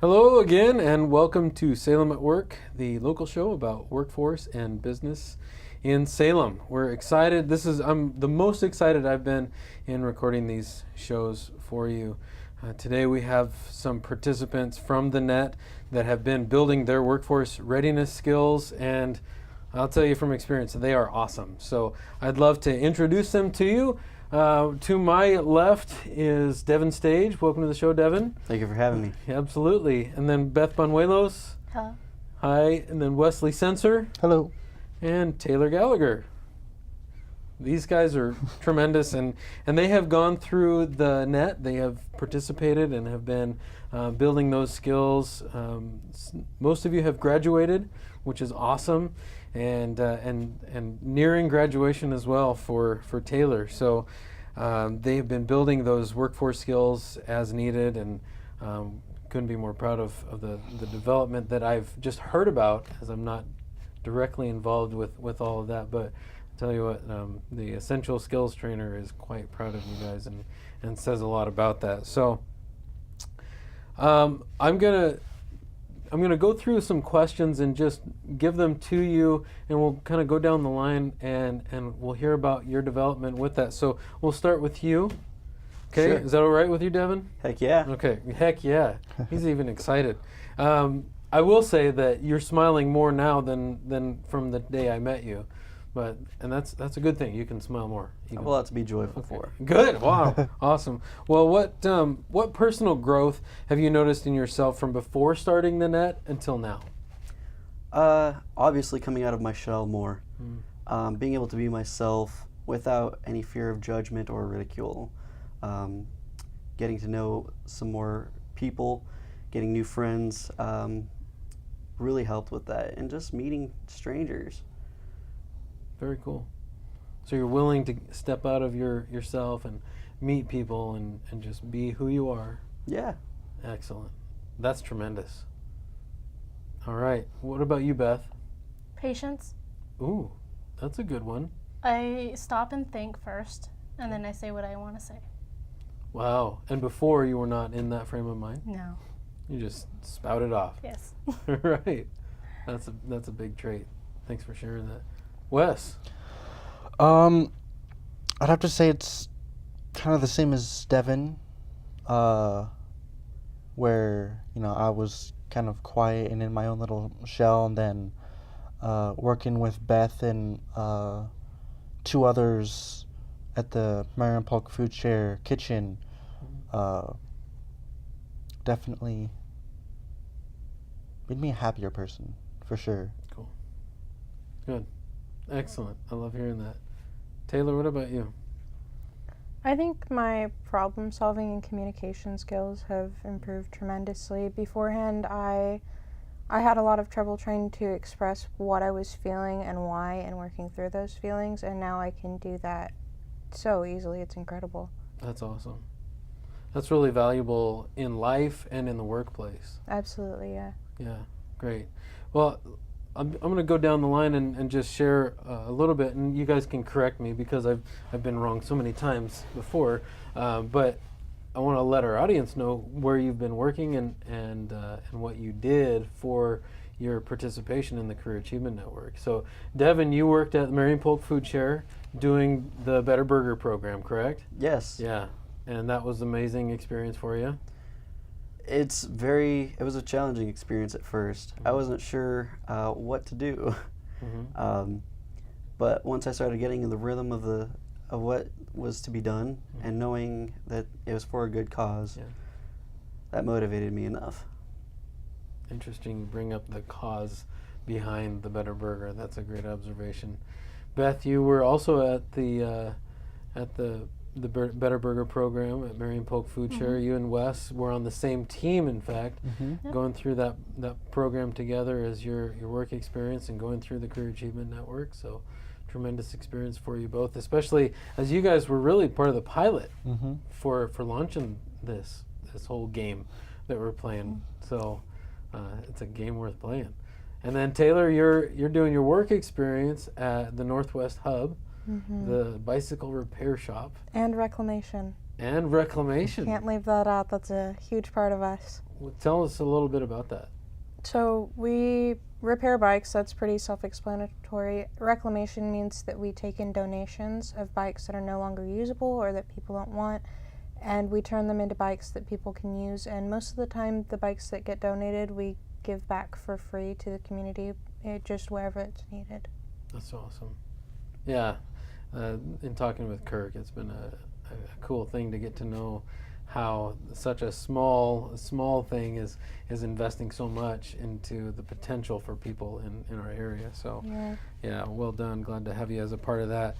Hello again, and welcome to Salem at Work, the local show about workforce and business in Salem. We're excited. I'm the most excited I've been in recording these shows for you. Today we have some participants from the net that have been building their workforce readiness skills, and I'll tell you from experience, they are awesome. So I'd love to introduce them to you. To my left is Devin Stage. Welcome to the show, Devin. Thank you for having me. Yeah, absolutely. And then Beth Banuelos. Hello. Hi. And then Wesley Sensor. Hello. And Taylor Gallagher. These guys are tremendous, and they have gone through the net. They have participated and have been building those skills. Most of you have graduated, which is awesome, and nearing graduation as well for Taylor. So they have been building those workforce skills as needed, and couldn't be more proud of the development that I've just heard about, as I'm not directly involved with all of that. But I'll tell you what, the Essential Skills Trainer is quite proud of you guys and says a lot about that. So I'm gonna go through some questions and just give them to you, and we'll kind of go down the line and we'll hear about your development with that. So we'll start with you. Okay, Sure. Is that all right with you, Devin? Heck yeah. Okay, heck yeah. He's even excited. I will say that you're smiling more now than from the day I met you, and that's a good thing. You can smile more. I have a lot to be joyful for. Good. Wow. Awesome. Well, what personal growth have you noticed in yourself from before starting the net until now? Obviously coming out of my shell more. Being able to be myself without any fear of judgment or ridicule. Getting to know some more people, getting new friends, really helped with that. And just meeting strangers. Very cool. So you're willing to step out of yourself and meet people and just be who you are. Yeah. Excellent. That's tremendous. All right. What about you, Beth? Patience. Ooh, that's a good one. I stop and think first, and then I say what I want to say. Wow. And before you were not in that frame of mind? No. You just spouted off. Yes. Right. That's a big trait. Thanks for sharing that. Wes? I'd have to say it's kind of the same as Devin, where, I was kind of quiet and in my own little shell, and then working with Beth and two others at the Marion Polk Food Share kitchen definitely made me a happier person, for sure. Cool. Good. Excellent. I love hearing that. Taylor, what about you? I think my problem solving and communication skills have improved tremendously. Beforehand, I had a lot of trouble trying to express what I was feeling and why, and working through those feelings, and now I can do that so easily. It's incredible. That's awesome. That's really valuable in life and in the workplace. Absolutely, yeah. Yeah, great. Well, I'm going to go down the line and just share a little bit, and you guys can correct me because I've been wrong so many times before. But I want to let our audience know where you've been working and what you did for your participation in the Career Achievement Network. So, Devin, you worked at the Marion Polk Food Share doing the Better Burger program, correct? Yes. Yeah, and that was an amazing experience for you. It was a challenging experience at first. I wasn't sure what to do. But once I started getting in the rhythm of what was to be done and knowing that it was for a good cause, that motivated me enough. Interesting, you bring up the cause behind the Better Burger. That's a great observation. Beth, you were also at the Better Burger program at Marion Polk Food Share. You and Wes were on the same team, in fact, going through that program together as your work experience and going through the Career Achievement Network. So tremendous experience for you both, especially as you guys were really part of the pilot for launching this whole game that we're playing. So it's a game worth playing. And then Taylor, you're doing your work experience at the Northwest Hub, the bicycle repair shop. And reclamation. And reclamation. Can't leave that out. That's a huge part of us. Well, tell us a little bit about that. So we repair bikes. That's pretty self-explanatory. Reclamation means that we take in donations of bikes that are no longer usable or that people don't want, and we turn them into bikes that people can use. And most of the time, the bikes that get donated, we give back for free to the community, just wherever it's needed. That's awesome. Yeah, in talking with Kirk, it's been a cool thing to get to know how such a small thing is investing so much into the potential for people in our area. So yeah, well done. Glad to have you as a part of that.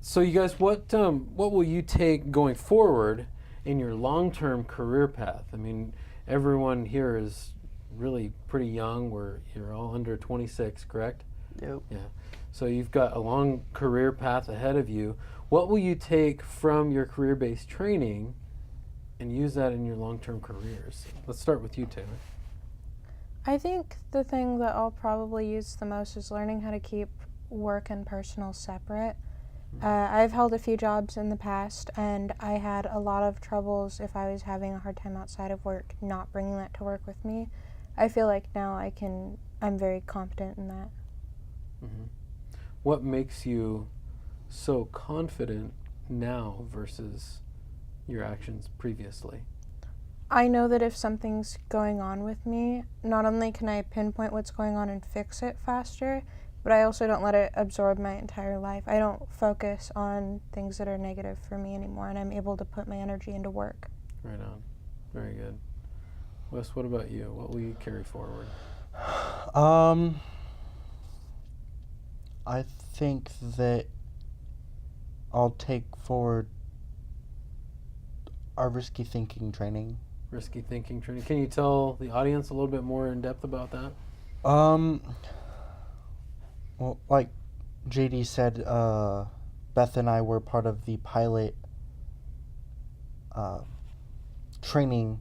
So you guys, what will you take going forward in your long-term career path? I mean, everyone here is really pretty young. You're all under 26, correct? Yep. Yeah. So you've got a long career path ahead of you. What will you take from your career-based training and use that in your long-term careers? Let's start with you, Taylor. I think the thing that I'll probably use the most is learning how to keep work and personal separate. I've held a few jobs in the past, and I had a lot of troubles if I was having a hard time outside of work, not bringing that to work with me. I feel like now I'm very competent in that. Mm-hmm. What makes you so confident now versus your actions previously? I know that if something's going on with me, not only can I pinpoint what's going on and fix it faster, but I also don't let it absorb my entire life. I don't focus on things that are negative for me anymore, and I'm able to put my energy into work. Right on. Very good. Wes, what about you? What will you carry forward? I think that I'll take forward our risky thinking training. Risky thinking training. Can you tell the audience a little bit more in depth about that? Well, like JD said, Beth and I were part of the pilot training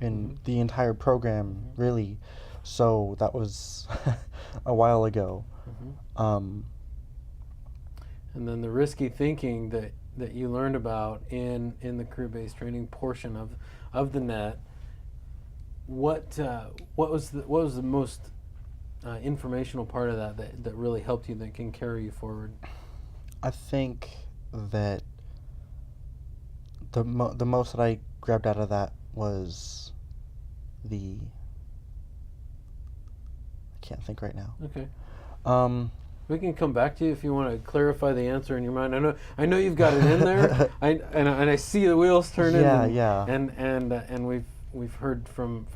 in the entire program, really. So that was a while ago. And then the risky thinking that you learned about in the career-based training portion of the net. What was the most informational part of that really helped you, that can carry you forward? I think that the most that I grabbed out of that was I can't think right now. Okay. We We can come back to you if you want to clarify the answer in your mind. I know you've got it in there. I see the wheels turning. Yeah. And we've heard from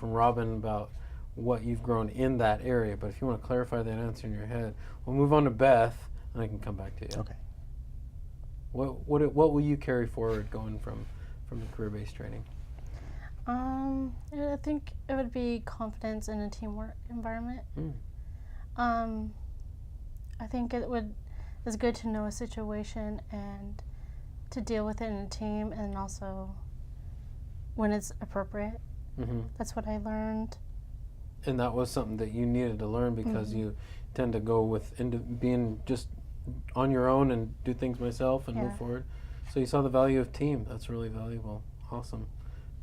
Robin about what you've grown in that area. But if you want to clarify that answer in your head, we'll move on to Beth, and I can come back to you. Okay. What will you carry forward going from the career-based training? I think it would be confidence in a teamwork environment. I think it's good to know a situation and to deal with it in a team, and also when it's appropriate. That's what I learned. And that was something that you needed to learn, because you tend to go into being just on your own and do things myself and move forward. So you saw the value of team. That's really valuable. Awesome.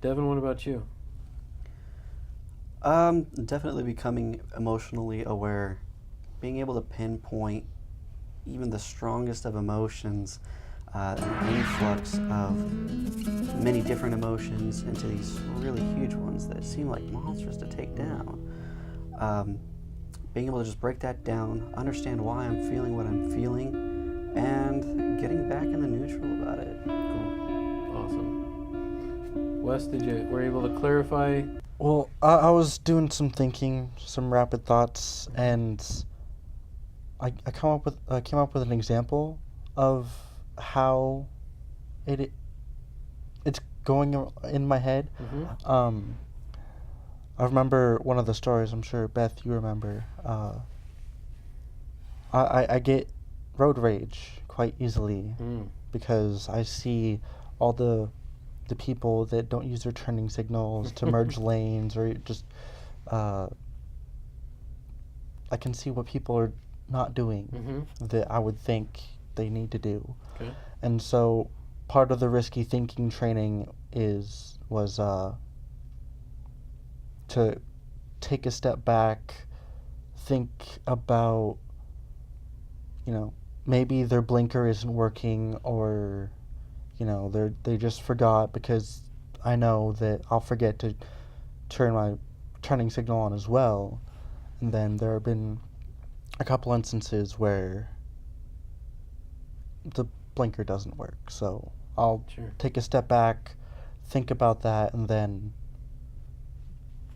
Devin, what about you? Definitely becoming emotionally aware, being able to pinpoint even the strongest of emotions, an influx of many different emotions into these really huge ones that seem like monsters to take down. Being able to just break that down, understand why I'm feeling what I'm feeling, and getting back in the neutral about it. Cool. Awesome. Wes, were you able to clarify? Well, I was doing some thinking, some rapid thoughts, and I came up with an example of how it's going in my head. I remember one of the stories. I'm sure Beth, you remember. I get road rage quite easily because I see all the people that don't use their turning signals to merge lanes, or just I can see what people are not doing that I would think they need to do. Okay. And so part of the risky thinking training was to take a step back, think about, maybe their blinker isn't working, or, they just forgot, because I know that I'll forget to turn my turning signal on as well. And then there have been a couple instances where the blinker doesn't work. So I'll take a step back, think about that, and then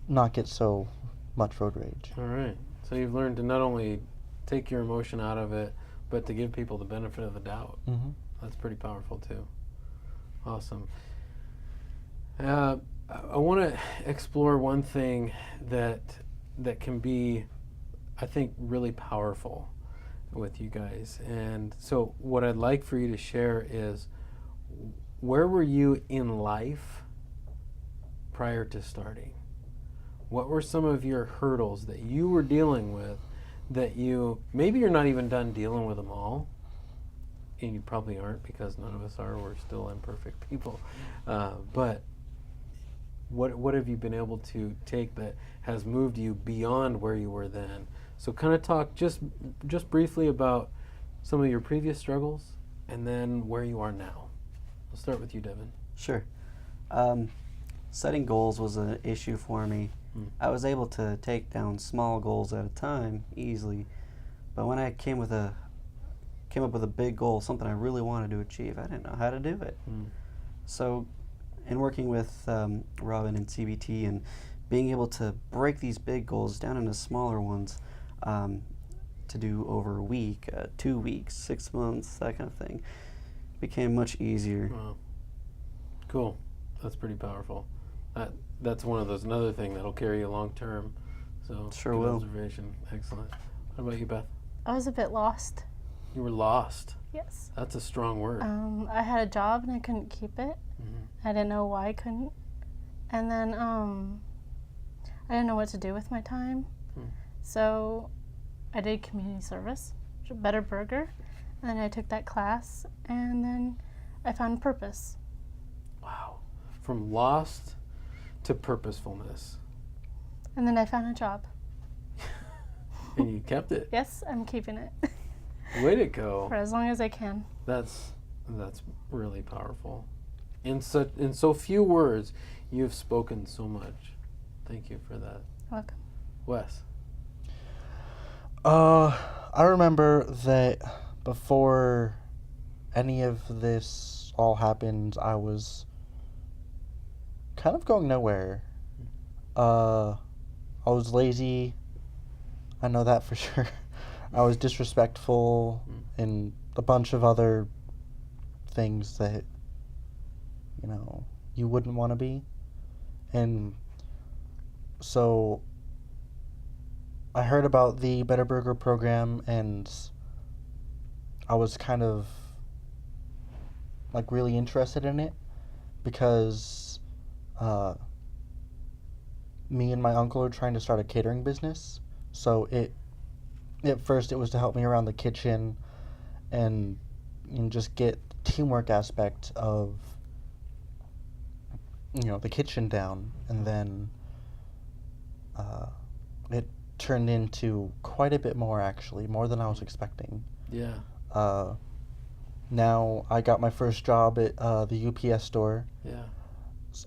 not get so much road rage. All right. So you've learned to not only take your emotion out of it, but to give people the benefit of the doubt. Mm-hmm. That's pretty powerful too. Awesome. I want to explore one thing that can be, I think, really powerful with you guys. And so what I'd like for you to share is, where were you in life prior to starting? What were some of your hurdles that you were dealing with that maybe you're not even done dealing with them all, and you probably aren't, because none of us are. We're still imperfect people. But what have you been able to take that has moved you beyond where you were then? So kind of talk just briefly about some of your previous struggles and then where you are now. We'll start with you, Devin. Sure. Setting goals was an issue for me. I was able to take down small goals at a time easily, but when I came up with a big goal, something I really wanted to achieve, I didn't know how to do it. So in working with Robin and CBT and being able to break these big goals down into smaller ones, to do over a week, 2 weeks, 6 months, that kind of thing, became much easier. Wow. Cool. That's pretty powerful. That's one of those, another thing that'll carry you long term. So Sure good will. Observation. Excellent. What about you, Beth? I was a bit lost. You were lost. Yes. That's a strong word. I had a job and I couldn't keep it. I didn't know why I couldn't. And then I didn't know what to do with my time. So I did community service, Better Burger, and then I took that class, and then I found purpose. Wow. From lost to purposefulness. And then I found a job. And you kept it. Yes, I'm keeping it. Way to go. For as long as I can. That's really powerful. In so few words, you've spoken so much. Thank you for that. Welcome. Wes. I remember that before any of this all happened, I was kind of going nowhere. I was lazy. I know that for sure. I was disrespectful and a bunch of other things that, you wouldn't want to be. And so I heard about the Better Burger program, and I was kind of really interested in it, because me and my uncle are trying to start a catering business. So at first it was to help me around the kitchen and just get the teamwork aspect of the kitchen down, and then it turned into quite a bit more, actually, more than I was expecting. Yeah. Now I got my first job at the UPS store. Yeah.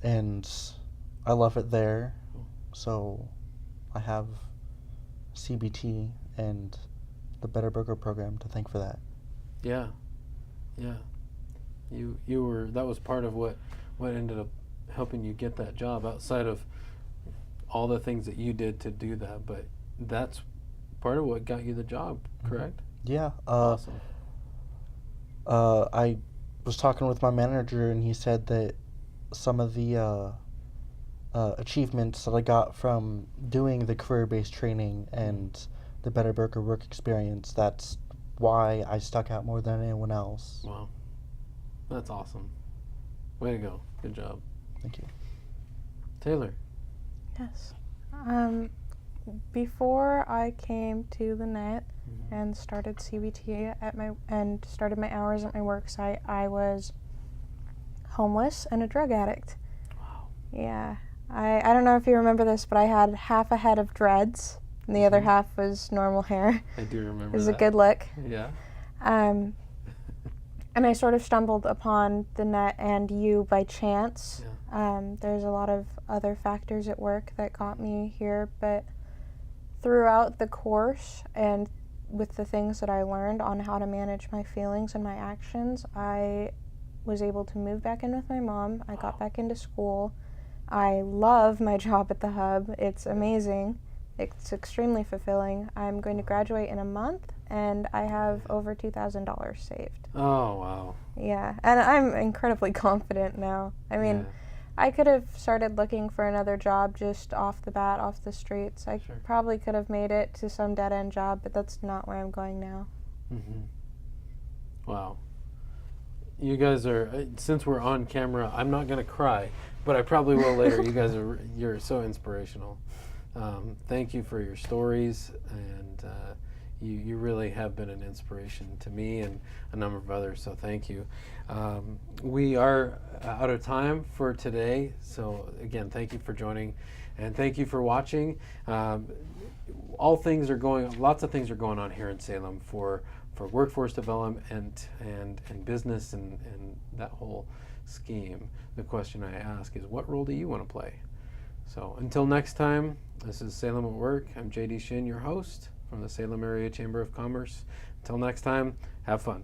And I love it there. So I have CBT and the Better Burger program to thank for that. Yeah. Yeah. You were, that was part of what ended up helping you get that job, outside of all the things that you did to do that, but that's part of what got you the job, correct? Yeah. Awesome. I was talking with my manager, and he said that some of the achievements that I got from doing the career-based training and the Better Burger work experience, that's why I stuck out more than anyone else. Wow. That's awesome. Way to go. Good job. Thank you. Taylor. Yes. Before I came to the net and started CBT and started my hours at my work site, I was homeless and a drug addict. Wow. Yeah. I don't know if you remember this, but I had half a head of dreads, and the other half was normal hair. I do remember It was that. a good look. Yeah. And I sort of stumbled upon the net and you by chance. Yeah. There's a lot of other factors at work that got me here, but throughout the course and with the things that I learned on how to manage my feelings and my actions, I was able to move back in with my mom. I got back into school. I love my job at the Hub. It's amazing. It's extremely fulfilling. I'm going to graduate in a month, and I have over $2,000 saved. Oh, wow. Yeah, and I'm incredibly confident now. I mean, Yeah. I could have started looking for another job just off the bat, off the streets. I Sure. probably could have made it to some dead-end job, but that's not where I'm going now. Wow. You guys are, since we're on camera, I'm not going to cry, but I probably will later. You guys you're so inspirational. Thank you for your stories, and you really have been an inspiration to me and a number of others, so thank you. We are out of time for today, so again, thank you for joining, and thank you for watching. Lots of things are going on here in Salem for workforce development and business and that whole scheme. The question I ask is, what role do you want to play? So until next time, this is Salem at Work. I'm JD Shin, your host from the Salem Area Chamber of Commerce. Until next time, have fun.